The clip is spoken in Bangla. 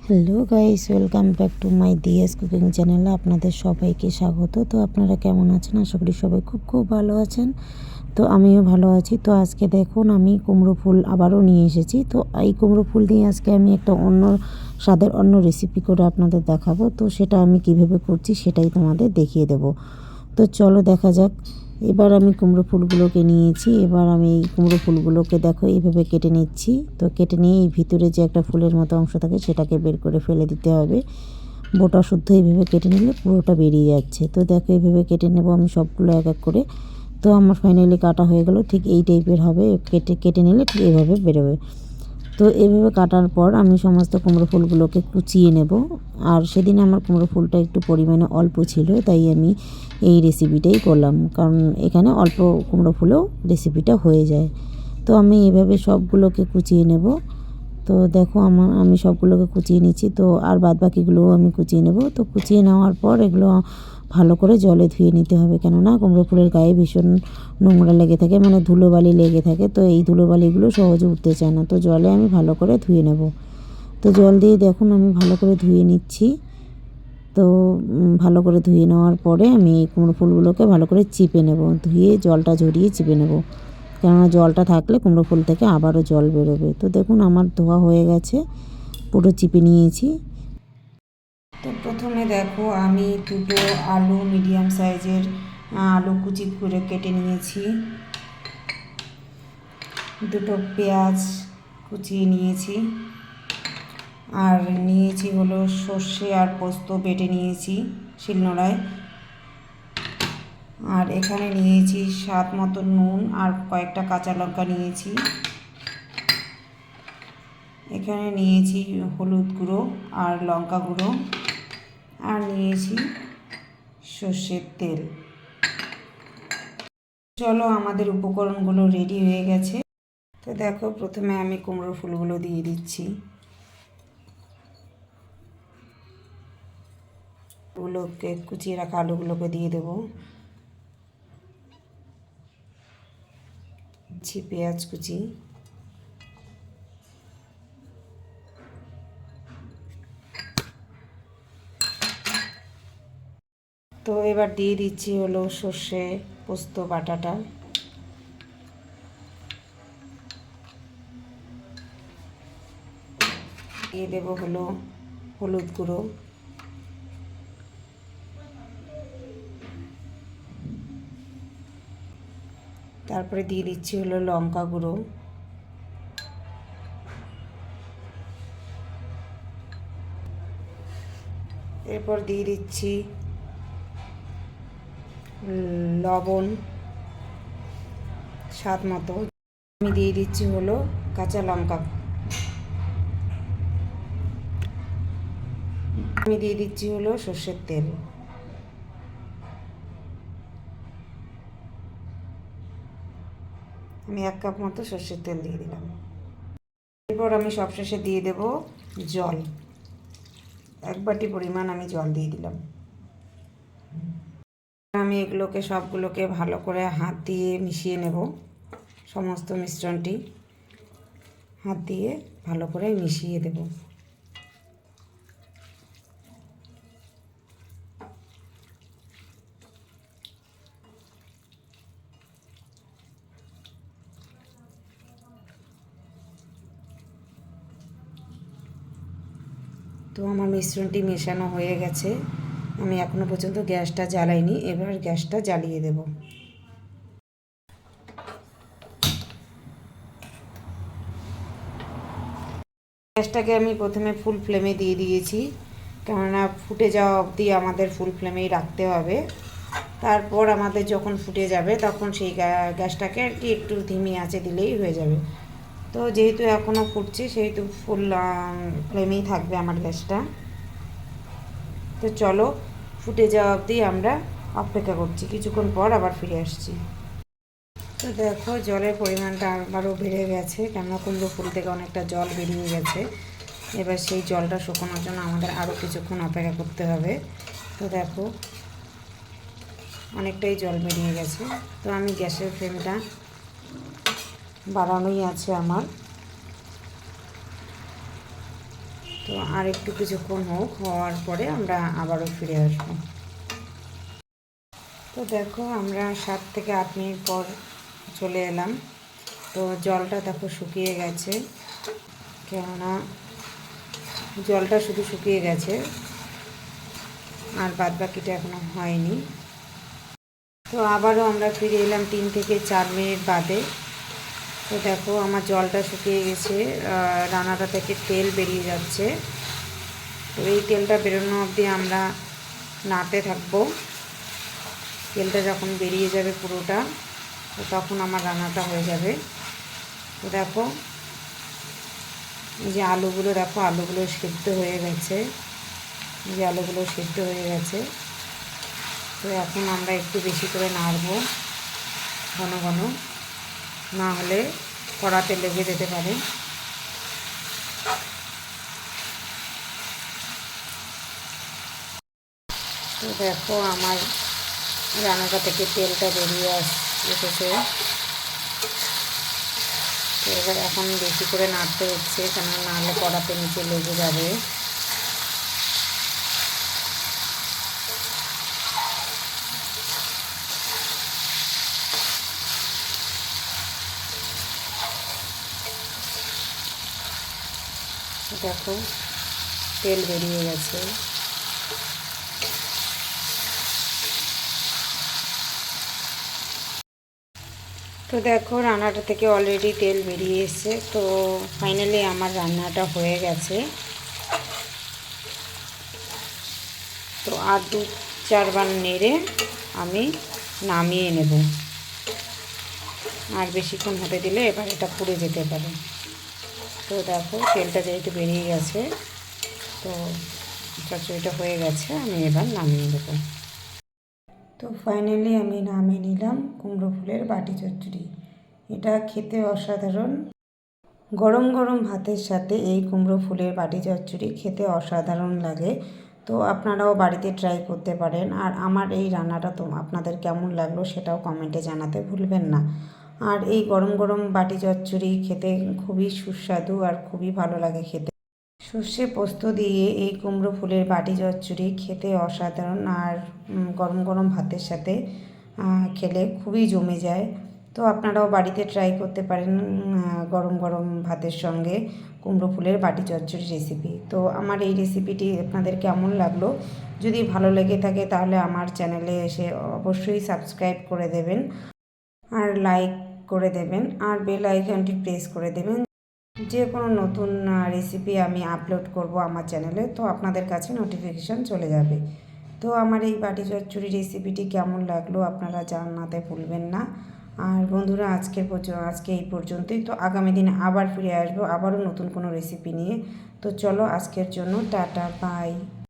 Hello guys, welcome back to my Diya's cooking চ্যানেলে আপনাদের সবাইকে স্বাগত। তো আপনারা কেমন আছেন? আশা করি সবাই খুব ভালো আছেন। তো আমিও ভালো আছি। তো আজকে দেখুন আমি কুমড়ো ফুল আবারও নিয়ে এসেছি। তো এই কুমড়ো ফুল দিয়ে আজকে আমি একটা অন্য স্বাদের অন্য রেসিপি করে আপনাদের দেখাবো। তো সেটা আমি কিভাবে করছি সেটাই তোমাদের দেখিয়ে দেব। তো চলো দেখা যাক। এবার আমি কুমড়ো ফুলগুলোকে নিয়েছি। এবার আমি এই কুমড়ো ফুলগুলোকে দেখো এইভাবে কেটে নিচ্ছি। তো কেটে নিয়ে এই ভিতরে যে একটা ফুলের মতো অংশ থাকে সেটাকে বের করে ফেলে দিতে হবে। বোটা শুদ্ধ এইভাবে কেটে নিলে পুরোটা বেরিয়ে যাচ্ছে। তো দেখো এইভাবে কেটে নেব আমি সবগুলো এক এক করে। তো আমার ফাইনালি কাটা হয়ে গেল। ঠিক এই টাইপের হবে, কেটে নিলে ঠিক এইভাবে বেরোবে। তো এইভাবে কাটার পর আমি সমস্ত কুমড়ো ফুলগুলোকে কুচিয়ে নেব। আর সেদিন আমার কুমড়ো ফুলটা একটু পরিমাণে অল্প ছিল, তাই আমি এই রেসিপিটাই করলাম, কারণ এখানে অল্প কুমড়ো ফুলেও রেসিপিটা হয়ে যায়। তো আমি এভাবে সবগুলোকে কুচিয়ে নেব। তো দেখো আমি সবগুলোকে কুচিয়ে নিচ্ছি। তো আর বাদবাকিগুলোও আমি কুচিয়ে নেব। তো কুচিয়ে নেওয়ার পর এগুলো ভালো করে জলে ধুয়ে নিতে হবে, কেননা কুমড়ো ফুলের গায়ে ভীষণ নোংরা লেগে থাকে, মানে ধুলোবালি লেগে থাকে। তো এই ধুলোবালিগুলো সহজে উঠতে চায় না। তো জলে আমি ভালো করে ধুয়ে নেব। তো জল দিয়ে দেখুন আমি ভালো করে ধুয়ে নিচ্ছি। তো ভালো করে ধুয়ে নেওয়ার পরে আমি এই কুমড়ো ফুলগুলোকে ভালো করে চিপে নেব। ধুয়ে জলটা ঝরিয়ে চিপে নেব, কেননা জলটা থাকলে কুমড়ো ফুল থেকে আবারও জল বেরোবে। তো দেখুন আমার ধোয়া হয়ে গেছে, পুরো চিপে নিয়েছি। তো প্রথমে দেখো আমি দুটো আলু মিডিয়াম সাইজের আলু কুচি করে কেটে নিয়েছি। দুটো পেঁয়াজ কুচিয়ে নিয়েছি। আর নিয়েছি হলো সর্ষে আর পোস্ত বেটে নিয়েছি শিলনোড়ায়। আর এখানে নিয়েছি স্বাদ মতো নুন আর কয়েকটা কাঁচা লঙ্কা নিয়েছি। এখানে নিয়েছি হলুদ গুঁড়ো আর লঙ্কা গুঁড়ো। আর নিয়েছি সর্ষের তেল। চলো আমাদের উপকরণগুলো রেডি হয়ে গেছে। তো দেখো প্রথমে আমি কুমড়ো ফুলগুলো দিয়ে দিচ্ছি। ওগুলোকে কুচিয়ে রাখা আলুগুলোকে দিয়ে দেবো। পেঁয়াজ কুচি, তো এবার দিয়ে দিচ্ছি হলো সর্ষে পোস্ত বাটাটা। দিয়ে দেবো হলো হলুদ গুঁড়ো, তারপরে দিয়ে দিচ্ছি হলো লঙ্কা গুঁড়ো, এরপর দিয়ে দিচ্ছি লবণ স্বাদ মতো। আমি দিয়ে দিচ্ছি হলো কাঁচা লঙ্কা। আমি দিয়ে দিচ্ছি হলো সর্ষের তেল। আমি 1 কাপ মতো সর্ষের তেল দিয়ে দিলাম। এরপর আমি সবশেষে দিয়ে দেব জল। 1 বাটি পরিমাণ আমি জল দিয়ে দিলাম। আমি এগুলোকে সবগুলোকে ভালো করে হাত দিয়ে মিশিয়ে নেব। সমস্ত মিশ্রণটি হাত দিয়ে ভালো করে মিশিয়ে দেব। তো আমার মিশ্রণটি মেশানো হয়ে গেছে। আমি এখনো পর্যন্ত গ্যাসটা জ্বালাইনি, এবার গ্যাসটা জ্বালিয়ে দেব। গ্যাসটাকে আমি প্রথমে ফুল ফ্লেমে দিয়ে দিয়েছি, কেননা ফুটে যাওয়া অবধি আমাদের ফুল ফ্লেমেই রাখতে হবে। তারপর আমাদের যখন ফুটে যাবে তখন সেই গ্যাসটাকে আর কি একটু ধিমি আঁচে দিলেই হয়ে যাবে। তো যেহেতু এখনও ফুটছে সেহেতু ফুল ফ্লেমেই থাকবে আমার গ্যাসটা। তো চলো ফুটে যাওয়া অবধি আমরা অপেক্ষা করছি, কিছুক্ষণ পর আবার ফিরে আসছি। তো দেখো জলের পরিমাণটা আবারও বেড়ে গেছে, কেননা কুমড়ো ফুল থেকে অনেকটা জল বেরিয়ে গেছে। এবার সেই জলটা শুকানোর জন্য আমাদের আরও কিছুক্ষণ অপেক্ষা করতে হবে। তো দেখো অনেকটাই জল বেরিয়ে গেছে। তো আমি গ্যাসের ফ্লেমটা বাড়ানোই আছে আমার। তো আর একটু কিছুক্ষণ হওয়ার পরে আমরা আবারও ফিরে আসবো। তো দেখো আমরা 7 থেকে 8 মিনিট পর চলে এলাম। তো জলটা দেখো শুকিয়ে গেছে, কেননা জলটা শুধু শুকিয়ে গেছে আর বাদ বাকিটা এখনো হয়নি। তো আবারও আমরা ফিরে এলাম 3 থেকে 4 মিনিট বাদে। তো দেখো আমার জলটা শুকিয়ে গেছে, রান্নাটা থেকে তেল বেরিয়ে যাচ্ছে। তো এই তেলটা বেরোনো অবধি আমরা নাড়তে থাকবো। তেলটা যখন বেরিয়ে যাবে পুরোটা, তো তখন আমার রান্নাটা হয়ে যাবে। তো দেখো এই যে আলুগুলো, দেখো আলুগুলো সিদ্ধ হয়ে গেছে, এই যে আলুগুলো সিদ্ধ হয়ে গেছে। তো এখন আমরা একটু বেশি করে নাড়বো ঘন ঘন, না হলে কড়াতে লেগে যেতে পারে। তো দেখো আমার রান্নাটা থেকে তেলটা বেরিয়ে এসেছে। তো এবার এখন বেশি করে নাড়তে হচ্ছে, কেন নাহলে কড়াতে নিচে লেগে যাবে। দেখো তেল বেরিয়ে গেছে। তো দেখো রান্নাটা থেকে অলরেডি তেল বেরিয়ে এসছে। তো ফাইনালি আমার রান্নাটা হয়ে গেছে। তো আর 2-4 বার নেড়ে আমি নামিয়ে নেব। আর বেশিক্ষণ হতে দিলে এবার এটা পুড়ে যেতে পারে। তো দেখো তেলটা যেহেতু বেরিয়ে গেছে, তো চচ্চড়িটা হয়ে গেছে, আমি এবার নামিয়ে দেবো। তো ফাইনালি আমি নামিয়ে নিলাম কুমড়ো ফুলের বাটি চচ্চড়ি। এটা খেতে অসাধারণ। গরম গরম ভাতের সাথে এই কুমড়ো ফুলের বাটি চচ্চড়ি খেতে অসাধারণ লাগে। তো আপনারাও বাড়িতে ট্রাই করতে পারেন। আর আমার এই রান্নাটা তো আপনাদের কেমন লাগলো সেটাও কমেন্টে জানাতে ভুলবেন না। আর এই গরম গরম বাটি চচ্চড়ি খেতে খুবই সুস্বাদু আর খুবই ভালো লাগে খেতে। সর্ষে পোস্ত দিয়ে এই কুমড়ো ফুলের বাটি চচ্চড়ি খেতে অসাধারণ, আর গরম গরম ভাতের সাথে খেলে খুবই জমে যায়। তো আপনারাও বাড়িতে ট্রাই করতে পারেন গরম গরম ভাতের সঙ্গে কুমড়ো ফুলের বাটি চচ্চড়ি রেসিপি। তো আমার এই রেসিপিটি আপনাদের কেমন লাগলো, যদি ভালো লেগে থাকে তাহলে আমার চ্যানেলে এসে অবশ্যই সাবস্ক্রাইব করে দেবেন, আর লাইক করে দেবেন, আর বেল আইকনটি প্রেস করে দেবেন। যে কোনো নতুন রেসিপি আমি আপলোড করব আমার চ্যানেলে, তো আপনাদের কাছে নোটিফিকেশান চলে যাবে। তো আমার এই বাটি চচ্চড়ি রেসিপিটি কেমন লাগলো আপনারা জানাতে ভুলবেন না। আর বন্ধুরা আজকে এই পর্যন্তই। তো আগামী দিনে আবার ফিরে আসবো আবারও নতুন কোনো রেসিপি নিয়ে। তো চলো আজকের জন্য টাটা, বাই।